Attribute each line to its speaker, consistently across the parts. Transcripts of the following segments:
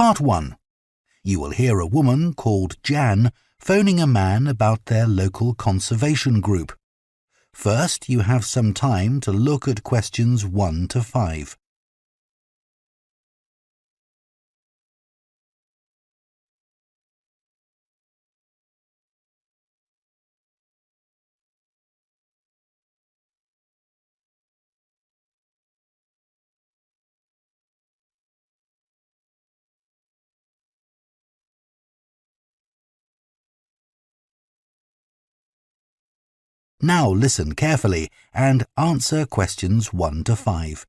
Speaker 1: Part 1. You will hear a woman called Jan phoning a man about their local conservation group. First, you have some time to look at questions 1 to 5. Now listen carefully and answer questions 1 to 5.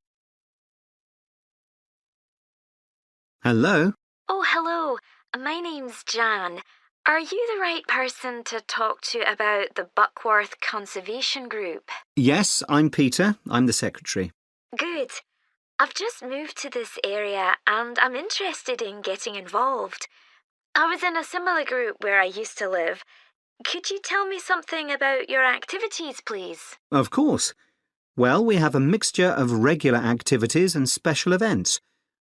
Speaker 2: Hello?
Speaker 3: Oh, hello. My name's Jan. Are you the right person to talk to about the Buckworth Conservation Group?
Speaker 2: Yes, I'm Peter. I'm the secretary.
Speaker 3: Good. I've just moved to this area and I'm interested in getting involved. I was in a similar group where I used to live. Could you tell me something about your activities, please?
Speaker 2: Of course. Well, we have a mixture of regular activities and special events.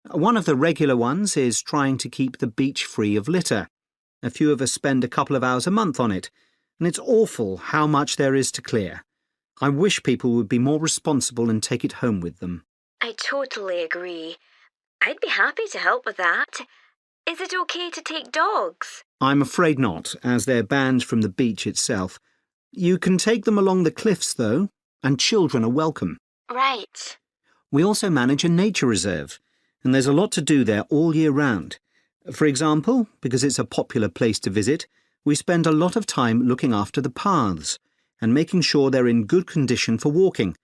Speaker 2: One of the regular ones is trying to keep the beach free of litter. A few of us spend a couple of hours a month on it, and it's awful how much there is to clear. I wish people would be more responsible and take it home with them.
Speaker 3: I totally agree. I'd be happy to help with that. Is it okay to take dogs?
Speaker 2: I'm afraid not, as they're banned from the beach itself. You can take them along the cliffs, though, and children are welcome.
Speaker 3: Right.
Speaker 2: We also manage a nature reserve, and there's a lot to do there all year round. For example, because it's a popular place to visit, we spend a lot of time looking after the paths and making sure they're in good condition for walking.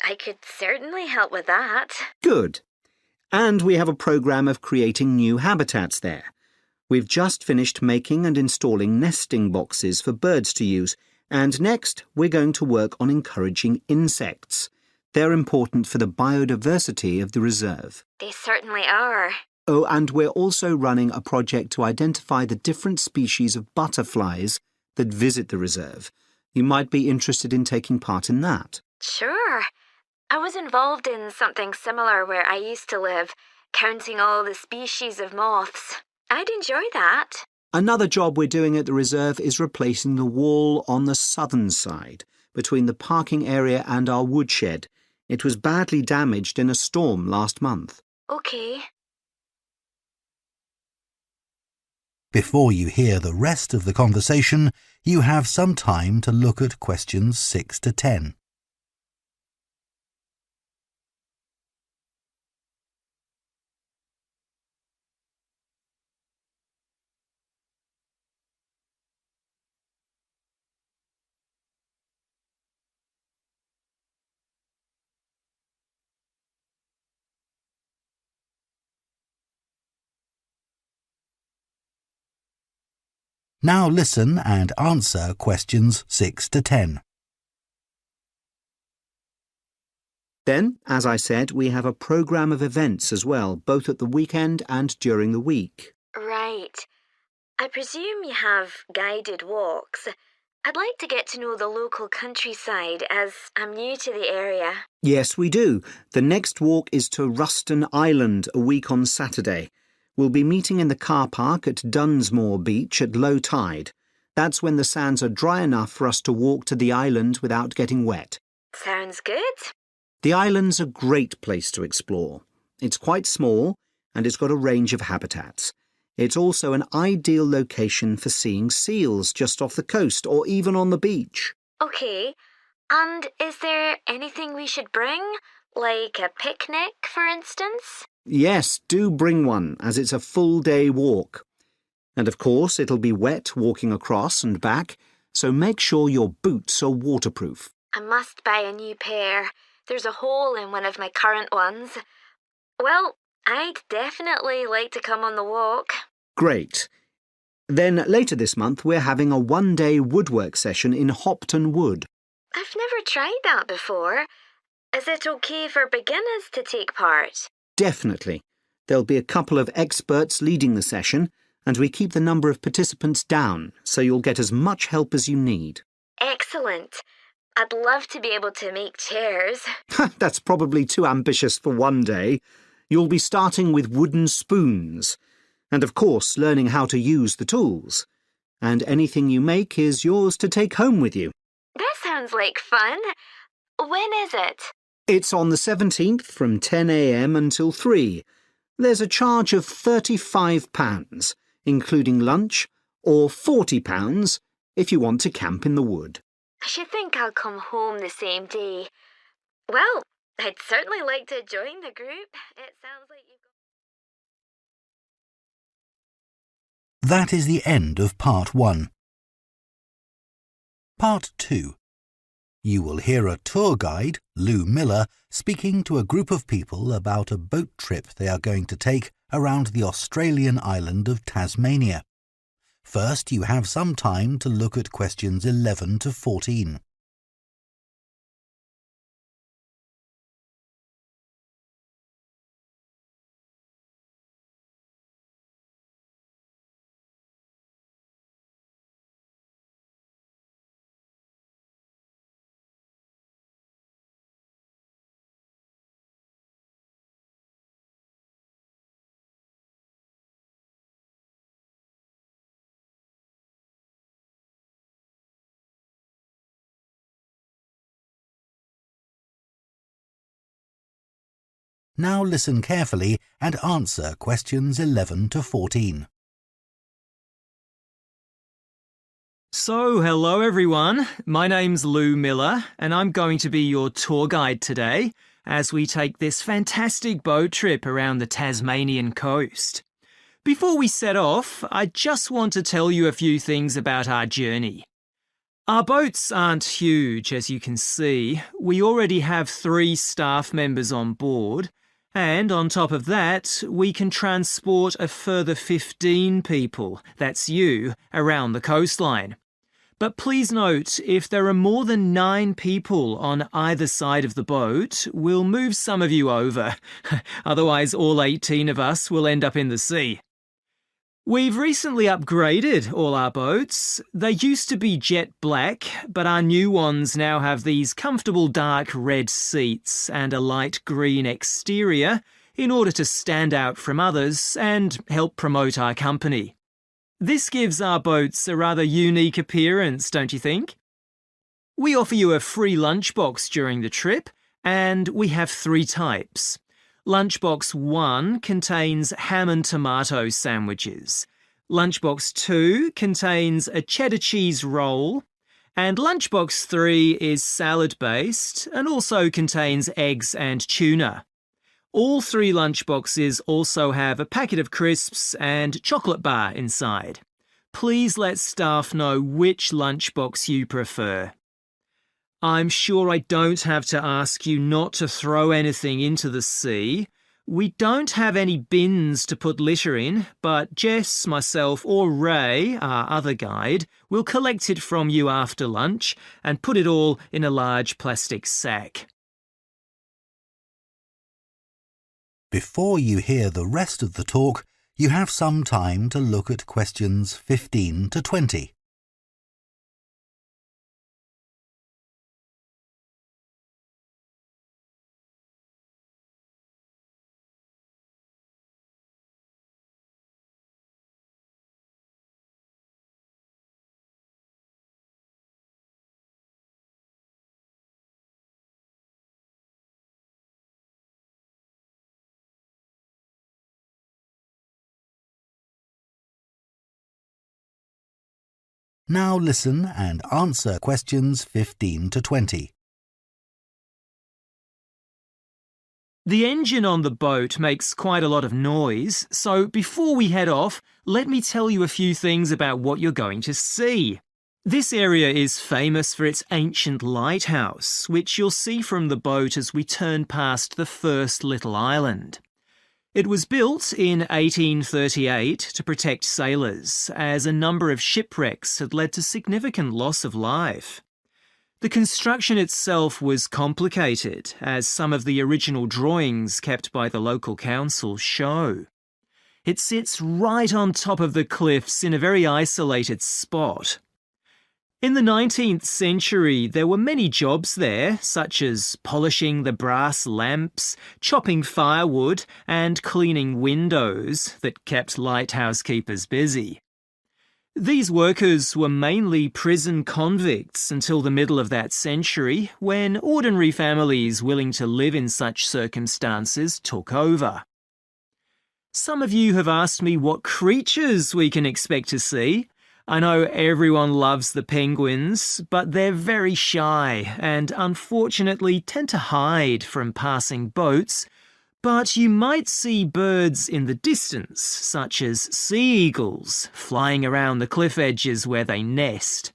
Speaker 3: I could certainly help with that.
Speaker 2: Good. And we have a programme of creating new habitats there. We've just finished making and installing nesting boxes for birds to use, and next we're going to work on encouraging insects. They're important for the biodiversity of the reserve.
Speaker 3: They certainly are.
Speaker 2: Oh, and we're also running a project to identify the different species of butterflies that visit the reserve. You might be interested in taking part in that.
Speaker 3: Sure. I was involved in something similar where I used to live, counting all the species of moths. I'd enjoy that.
Speaker 2: Another job we're doing at the reserve is replacing the wall on the southern side, between the parking area and our woodshed. It was badly damaged in a storm last month.
Speaker 3: Okay.
Speaker 1: Before you hear the rest of the conversation, you have some time to look at questions 6 to 10. Now listen and answer questions 6 to 10.
Speaker 2: Then, as I said, we have a programme of events as well, both at the weekend and during the week.
Speaker 3: Right. I presume you have guided walks. I'd like to get to know the local countryside as I'm new to the area.
Speaker 2: Yes, we do. The next walk is to Ruston Island a week on Saturday. We'll be meeting in the car park at Dunsmore Beach at low tide. That's when the sands are dry enough for us to walk to the island without getting wet.
Speaker 3: Sounds good.
Speaker 2: The island's a great place to explore. It's quite small and it's got a range of habitats. It's also an ideal location for seeing seals just off the coast or even on the beach.
Speaker 3: Okay. And is there anything we should bring? Like a picnic, for instance?
Speaker 2: Yes, do bring one, as it's a full-day walk. And of course, it'll be wet walking across and back, so make sure your boots are waterproof.
Speaker 3: I must buy a new pair. There's a hole in one of my current ones. Well, I'd definitely like to come on the walk.
Speaker 2: Great. Then later this month, we're having a one-day woodwork session in Hopton Wood.
Speaker 3: I've never tried that before. Is it okay for beginners to take part?
Speaker 2: Definitely. There'll be a couple of experts leading the session, and we keep the number of participants down, so you'll get as much help as you need.
Speaker 3: Excellent. I'd love to be able to make chairs.
Speaker 2: That's probably too ambitious for one day. You'll be starting with wooden spoons. And of course, learning how to use the tools. And anything you make is yours to take home with you.
Speaker 3: That sounds like fun. When is it?
Speaker 2: It's on the 17th from 10 a.m. until 3. There's a charge of £35, including lunch, or £40 if you want to camp in the wood.
Speaker 3: I should think I'll come home the same day. Well, I'd certainly like to join the group. It sounds like you've got...
Speaker 1: That is the end of Part 1. Part 2. You will hear a tour guide, Lou Miller, speaking to a group of people about a boat trip they are going to take around the Australian island of Tasmania. First, you have some time to look at questions 11 to 14. Now listen carefully and answer questions 11 to 14.
Speaker 4: So, hello everyone. My name's Lou Miller and I'm going to be your tour guide today as we take this fantastic boat trip around the Tasmanian coast. Before we set off, I just want to tell you a few things about our journey. Our boats aren't huge, as you can see. We already have 3 staff members on board. And on top of that, we can transport a further 15 people, that's you, around the coastline. But please note, if there are more than 9 people on either side of the boat, we'll move some of you over. Otherwise, all 18 of us will end up in the sea. We've recently upgraded all our boats. They used to be jet black, but our new ones now have these comfortable dark red seats and a light green exterior in order to stand out from others and help promote our company. This gives our boats a rather unique appearance, don't you think? We offer you a free lunchbox during the trip, and we have 3 types. Lunchbox 1 contains ham and tomato sandwiches. Lunchbox 2 contains a cheddar cheese roll. And Lunchbox 3 is salad-based and also contains eggs and tuna. All 3 lunchboxes also have a packet of crisps and chocolate bar inside. Please let staff know which lunchbox you prefer. I'm sure I don't have to ask you not to throw anything into the sea. We don't have any bins to put litter in, but Jess, myself or Ray, our other guide, will collect it from you after lunch and put it all in a large plastic sack.
Speaker 1: Before you hear the rest of the talk, you have some time to look at questions 15 to 20. Now listen and answer questions 15 to 20.
Speaker 4: The engine on the boat makes quite a lot of noise, so before we head off, let me tell you a few things about what you're going to see. This area is famous for its ancient lighthouse, which you'll see from the boat as we turn past the first little island. It was built in 1838 to protect sailors, as a number of shipwrecks had led to significant loss of life. The construction itself was complicated, as some of the original drawings kept by the local council show. It sits right on top of the cliffs in a very isolated spot. In the 19th century, there were many jobs there, such as polishing the brass lamps, chopping firewood, and cleaning windows that kept lighthouse keepers busy. These workers were mainly prison convicts until the middle of that century, when ordinary families willing to live in such circumstances took over. Some of you have asked me what creatures we can expect to see. I know everyone loves the penguins, but they're very shy and unfortunately tend to hide from passing boats. But you might see birds in the distance, such as sea eagles, flying around the cliff edges where they nest.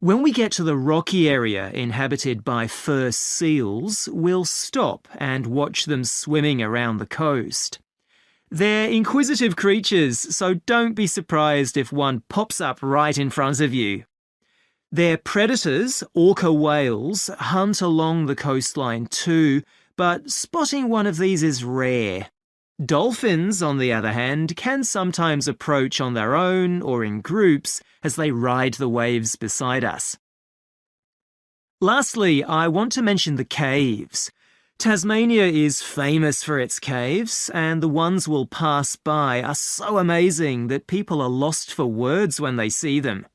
Speaker 4: When we get to the rocky area inhabited by fur seals, we'll stop and watch them swimming around the coast. They're inquisitive creatures, so don't be surprised if one pops up right in front of you. Their predators, orca whales, hunt along the coastline too, but spotting one of these is rare. Dolphins, on the other hand, can sometimes approach on their own or in groups as they ride the waves beside us. Lastly, I want to mention the caves. Tasmania is famous for its caves, and the ones we'll pass by are so amazing that people are lost for words when they see them.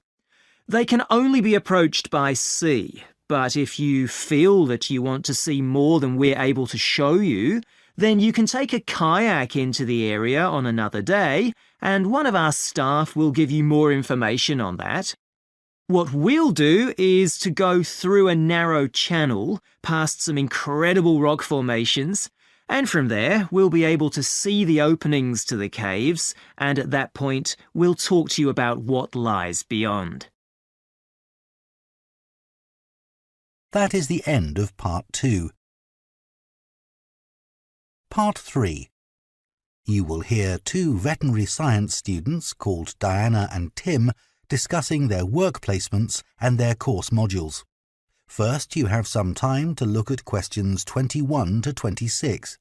Speaker 4: They can only be approached by sea, but if you feel that you want to see more than we're able to show you, then you can take a kayak into the area on another day, and one of our staff will give you more information on that. What we'll do is to go through a narrow channel, past some incredible rock formations, and from there we'll be able to see the openings to the caves, and at that point we'll talk to you about what lies beyond.
Speaker 1: That is the end of Part 2. Part 3. You will hear two veterinary science students called Diana and Tim discussing their work placements and their course modules. First, you have some time to look at questions 21 to 26.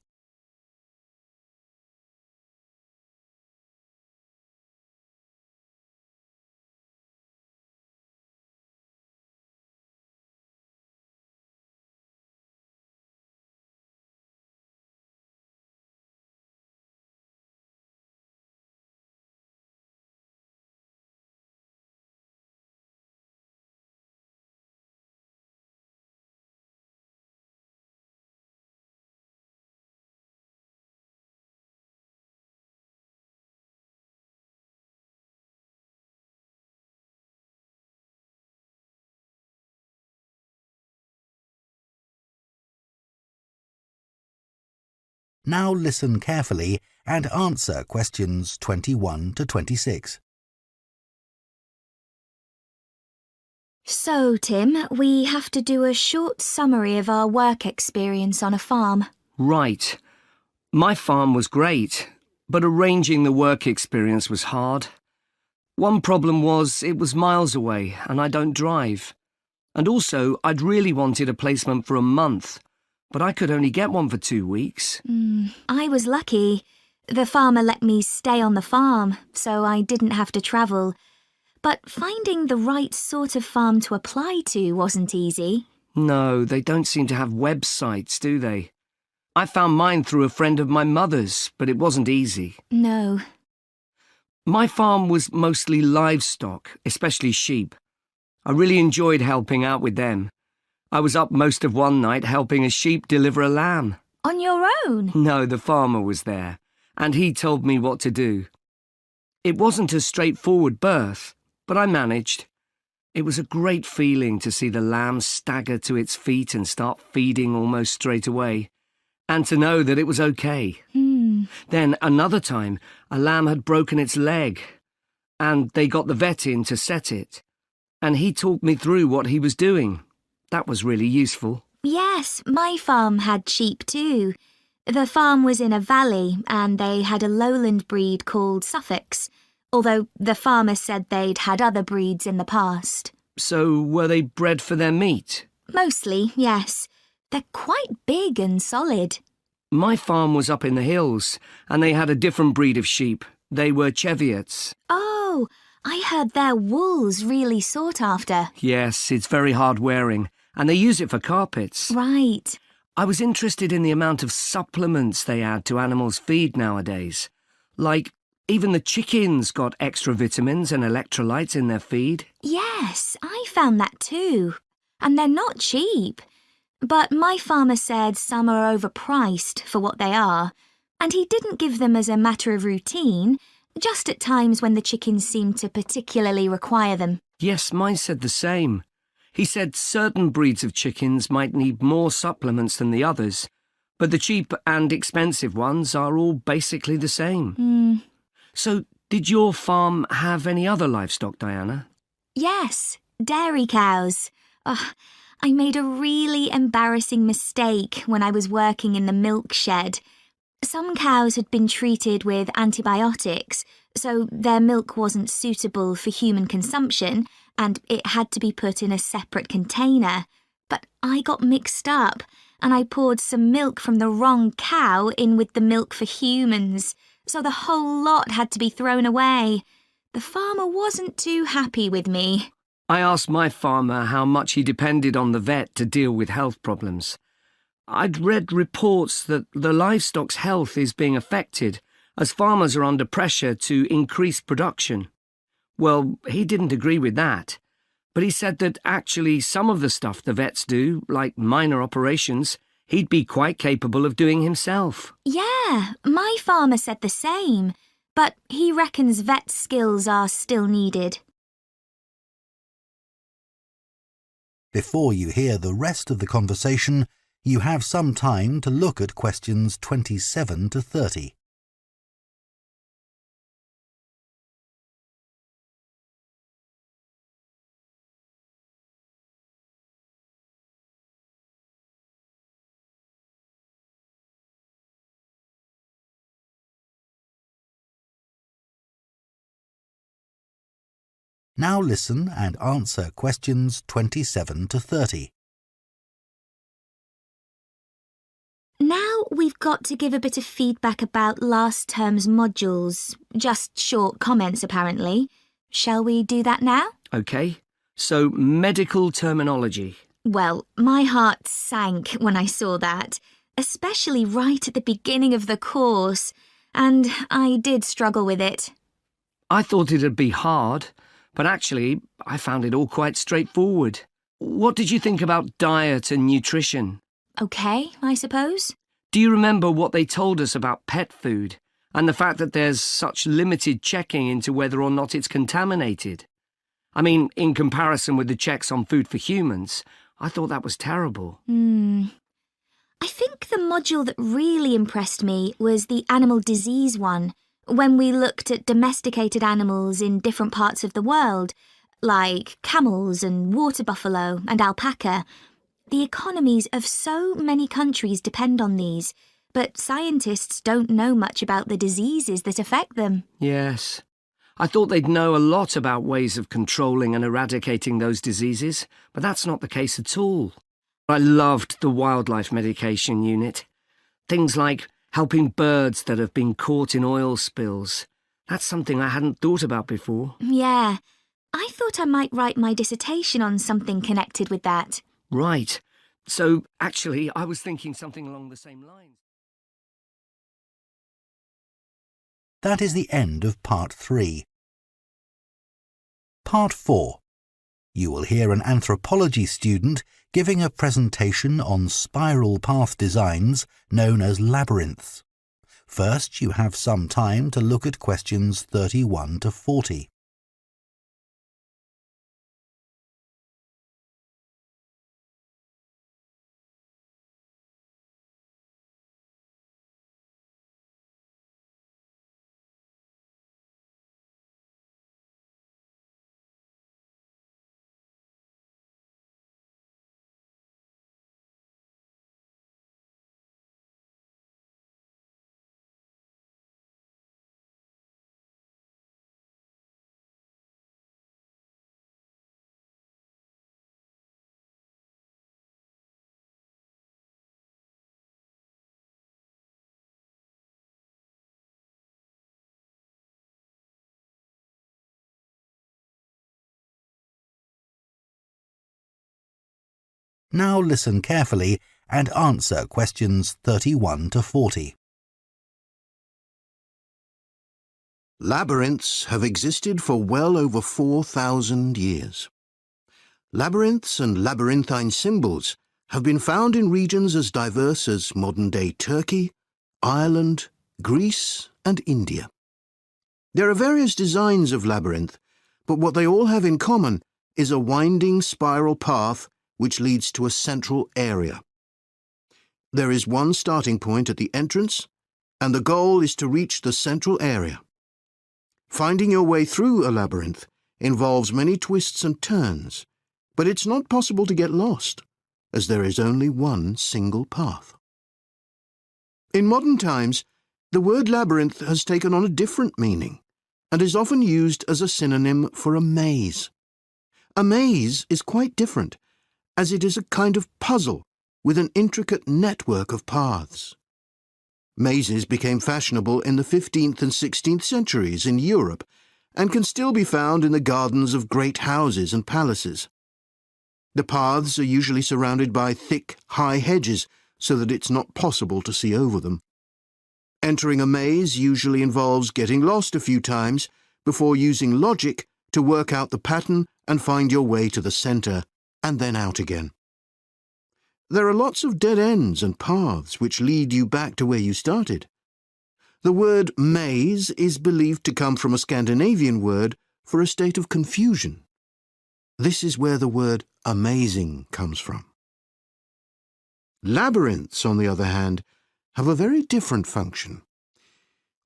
Speaker 1: Now listen carefully and answer questions 21 to 26.
Speaker 5: So, Tim, we have to do a short summary of our work experience on a farm.
Speaker 6: Right. My farm was great, but arranging the work experience was hard. One problem was it was miles away and I don't drive. And also, I'd really wanted a placement for a month, but I could only get one for 2 weeks.
Speaker 5: I was lucky. The farmer let me stay on the farm, so I didn't have to travel. But finding the right sort of farm to apply to wasn't easy.
Speaker 6: No, they don't seem to have websites, do they? I found mine through a friend of my mother's, but it wasn't easy.
Speaker 5: No.
Speaker 6: My farm was mostly livestock, especially sheep. I really enjoyed helping out with them. I was up most of one night helping a sheep deliver a lamb.
Speaker 5: On your own?
Speaker 6: No, the farmer was there, and he told me what to do. It wasn't a straightforward birth, but I managed. It was a great feeling to see the lamb stagger to its feet and start feeding almost straight away, and to know that it was okay. Then another time, a lamb had broken its leg, and they got the vet in to set it, and he talked me through what he was doing. That was really useful.
Speaker 5: Yes, my farm had sheep too. The farm was in a valley and they had a lowland breed called Suffolks, although the farmer said they'd had other breeds in the past.
Speaker 6: So were they bred for their meat?
Speaker 5: Mostly, yes. They're quite big and solid.
Speaker 6: My farm was up in the hills and they had a different breed of sheep. They were Cheviots.
Speaker 5: Oh, I heard their wool's really sought after.
Speaker 6: Yes, it's very hard wearing, and they use it for carpets.
Speaker 5: Right.
Speaker 6: I was interested in the amount of supplements they add to animals' feed nowadays. Like, even the chickens got extra vitamins and electrolytes in their feed.
Speaker 5: Yes, I found that too. And they're not cheap. But my farmer said some are overpriced for what they are, and he didn't give them as a matter of routine, just at times when the chickens seemed to particularly require them.
Speaker 6: Yes, mine said the same. He said certain breeds of chickens might need more supplements than the others, but the cheap and expensive ones are all basically the same. So, did your farm have any other livestock, Diana?
Speaker 5: Yes, dairy cows. Ugh, I made a really embarrassing mistake when I was working in the milk shed. Some cows had been treated with antibiotics, so their milk wasn't suitable for human consumption, and it had to be put in a separate container. But I got mixed up, and I poured some milk from the wrong cow in with the milk for humans, so the whole lot had to be thrown away. The farmer wasn't too happy with me.
Speaker 6: I asked my farmer how much he depended on the vet to deal with health problems. I'd read reports that the livestock's health is being affected as farmers are under pressure to increase production. Well, he didn't agree with that, but he said that actually some of the stuff the vets do, like minor operations, he'd be quite capable of doing himself.
Speaker 5: Yeah, my farmer said the same, but he reckons vet skills are still needed.
Speaker 1: Before you hear the rest of the conversation, you have some time to look at questions 27 to 30. Now listen and answer questions 27 to 30.
Speaker 5: Now we've got to give a bit of feedback about last term's modules. Just short comments, apparently. Shall we do that now?
Speaker 6: OK, so medical terminology.
Speaker 5: Well, my heart sank when I saw that, especially right at the beginning of the course, and I did struggle with it.
Speaker 6: I thought it'd be hard, but actually I found it all quite straightforward. What did you think about diet and nutrition?
Speaker 5: Okay, I suppose.
Speaker 6: Do you remember what they told us about pet food and the fact that there's such limited checking into whether or not it's contaminated? I mean, in comparison with the checks on food for humans, I thought that was terrible.
Speaker 5: I think the module that really impressed me was the animal disease one, when we looked at domesticated animals in different parts of the world, like camels and water buffalo and alpaca. The economies of so many countries depend on these, but scientists don't know much about the diseases that affect them.
Speaker 6: Yes. I thought they'd know a lot about ways of controlling and eradicating those diseases, but that's not the case at all. I loved the wildlife medication unit. Things like helping birds that have been caught in oil spills. That's something I hadn't thought about before.
Speaker 5: Yeah, I thought I might write my dissertation on something connected with that.
Speaker 6: Right. So, actually, I was thinking something along the same lines.
Speaker 1: That is the end of Part 3. Part 4. You will hear an anthropology student giving a presentation on spiral path designs known as labyrinths. First, you have some time to look at questions 31 to 40. Now listen carefully and answer questions 31 to 40.
Speaker 7: Labyrinths have existed for well over 4,000 years. Labyrinths and labyrinthine symbols have been found in regions as diverse as modern-day Turkey, Ireland, Greece, and India. There are various designs of labyrinth, but what they all have in common is a winding spiral path which leads to a central area. There is one starting point at the entrance, and the goal is to reach the central area. Finding your way through a labyrinth involves many twists and turns, but it's not possible to get lost, as there is only one single path. In modern times, the word labyrinth has taken on a different meaning and is often used as a synonym for a maze. A maze is quite different, as it is a kind of puzzle with an intricate network of paths. Mazes became fashionable in the 15th and 16th centuries in Europe and can still be found in the gardens of great houses and palaces. The paths are usually surrounded by thick, high hedges so that it's not possible to see over them. Entering a maze usually involves getting lost a few times before using logic to work out the pattern and find your way to the centre and then out again. There are lots of dead ends and paths which lead you back to where you started. The word maze is believed to come from a Scandinavian word for a state of confusion. This is where the word amazing comes from. Labyrinths, on the other hand, have a very different function.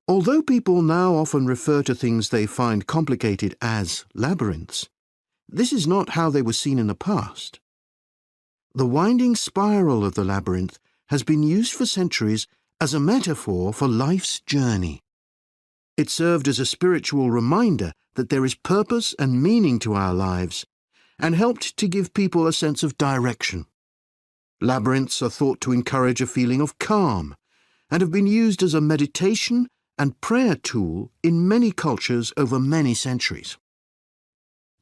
Speaker 7: Although people now often refer to things they find complicated as labyrinths, this is not how they were seen in the past. The winding spiral of the labyrinth has been used for centuries as a metaphor for life's journey. It served as a spiritual reminder that there is purpose and meaning to our lives, and helped to give people a sense of direction. Labyrinths are thought to encourage a feeling of calm, and have been used as a meditation and prayer tool in many cultures over many centuries.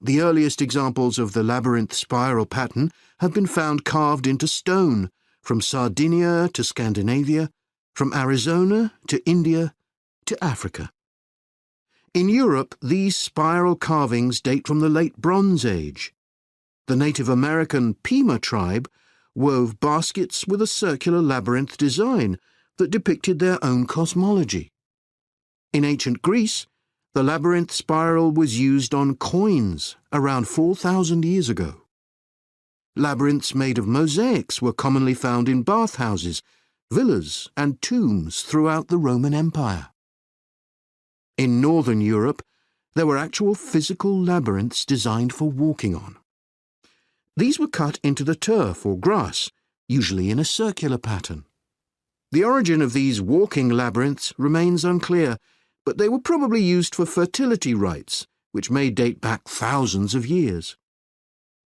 Speaker 7: The earliest examples of the labyrinth spiral pattern have been found carved into stone, from Sardinia to Scandinavia, from Arizona to India to Africa. In Europe, these spiral carvings date from the late Bronze Age. The Native American Pima tribe wove baskets with a circular labyrinth design that depicted their own cosmology. In ancient Greece, the labyrinth spiral was used on coins around 4,000 years ago. Labyrinths made of mosaics were commonly found in bathhouses, villas, and tombs throughout the Roman Empire. In northern Europe, there were actual physical labyrinths designed for walking on. These were cut into the turf or grass, usually in a circular pattern. The origin of these walking labyrinths remains unclear, but they were probably used for fertility rites, which may date back thousands of years.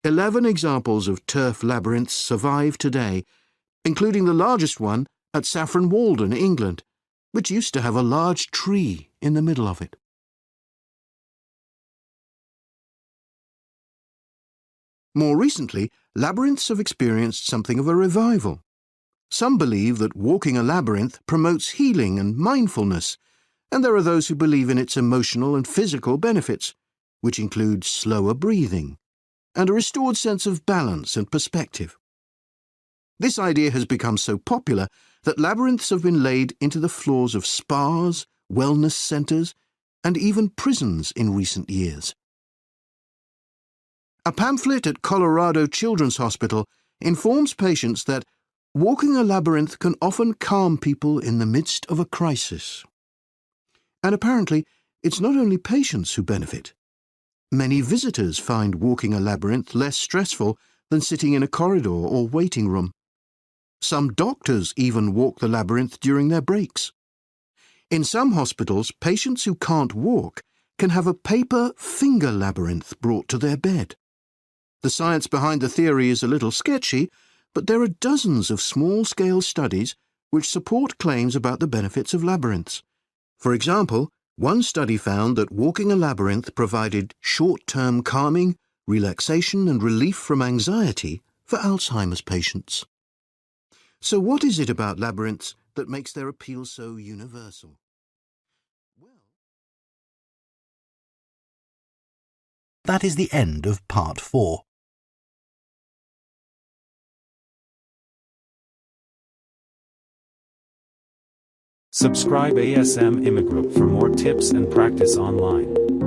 Speaker 7: 11 examples of turf labyrinths survive today, including the largest one at Saffron Walden, England, which used to have a large tree in the middle of it. More recently, labyrinths have experienced something of a revival. Some believe that walking a labyrinth promotes healing and mindfulness, and there are those who believe in its emotional and physical benefits, which include slower breathing and a restored sense of balance and perspective. This idea has become so popular that labyrinths have been laid into the floors of spas, wellness centres, and even prisons in recent years. A pamphlet at Colorado Children's Hospital informs patients that walking a labyrinth can often calm people in the midst of a crisis. And apparently, it's not only patients who benefit. Many visitors find walking a labyrinth less stressful than sitting in a corridor or waiting room. Some doctors even walk the labyrinth during their breaks. In some hospitals, patients who can't walk can have a paper finger labyrinth brought to their bed. The science behind the theory is a little sketchy, but there are dozens of small-scale studies which support claims about the benefits of labyrinths. For example, one study found that walking a labyrinth provided short-term calming, relaxation and relief from anxiety for Alzheimer's patients. So what is it about labyrinths that makes their appeal so universal?
Speaker 1: That is the end of part 4.
Speaker 8: Subscribe ASM Immigrant for more tips and practice online.